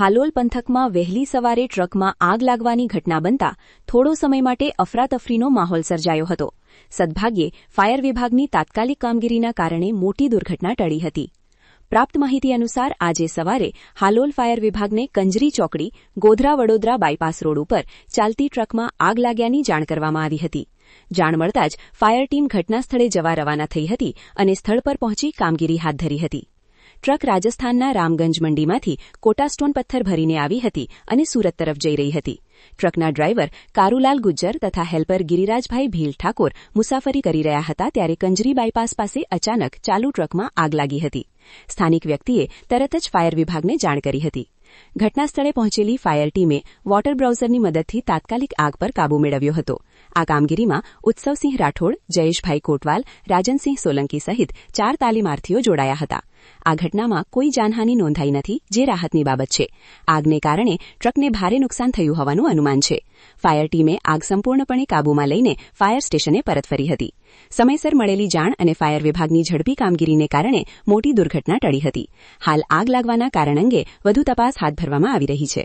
હાલોલ પંથકમાં વહેલી સવારે ટ્રકમાં આગ લાગવાની ઘટના બનતા થોડો સમય માટે અફરાતફરીનો માહોલ સર્જાયો હતો. સદભાગ્યે ફાયર વિભાગની તાત્કાલિક કામગીરીના કારણે મોટી દુર્ઘટના ટળી હતી. પ્રાપ્ત માહિતી અનુસાર આજે સવારે હાલોલ ફાયર વિભાગને કંજરી ચોકડી ગોધરા વડોદરા બાયપાસ રોડ ઉપર ચાલતી ટ્રકમાં આગ લાગ્યાની જાણ કરવામાં આવી હતી. જાણ મળતા જ ફાયર ટીમ ઘટના સ્થળે જવા રવાના થઈ હતી અને સ્થળ પર પહોંચી કામગીરી હાથ ધરી હતી. ટ્રક રાજસ્થાનના રામગંજ મંડીમાંથી કોટા સ્ટોન પથ્થર ભરીને આવી હતી અને સુરત તરફ જઈ રહી હતી. ટ્રકના ડ્રાઈવર કારુલાલ ગુજ્જર તથા હેલ્પર ગિરિરાજભાઈ ભીલ ઠાકોર મુસાફરી કરી રહ્યા હતા ત્યારે કંજરી બાયપાસ પાસે અચાનક ચાલુ ટ્રકમાં આગ લાગી હતી. સ્થાનિક વ્યક્તિએ તરત જ ફાયર વિભાગને જાણ કરી હતી. ઘટના સ્થળે પહોંચેલી ફાયર ટીમે વોટર બ્રાઉઝરની મદદથી તાત્કાલિક આગ પર કાબૂ મેળવ્યો હતો. આ કામગીરીમાં ઉત્સવસિંહ રાઠોડ, જયેશભાઈ કોટવાલ, રાજનસિંહ સોલંકી સહિત 4 તાલીમાર્થીઓ જોડાયા હતા. આ ઘટનામાં કોઈ જાનહાનિ નોંધાઈ નથી, જે રાહતની બાબત છે. આગને કારણે ટ્રકને ભારે નુકસાન થયું હોવાનું અનુમાન છે. ફાયર ટીમે આગ સંપૂર્ણપણે કાબૂમાં લઈને ફાયર સ્ટેશને પરત ફરી હતી. સમયસર મળેલી જાણ અને ફાયર વિભાગની ઝડપી કામગીરીને કારણે મોટી દુર્ઘટના ટળી હતી. હાલ આગ લાગવાના કારણ અંગે વધુ તપાસ હાથ ધરવામાં આવી રહી છે.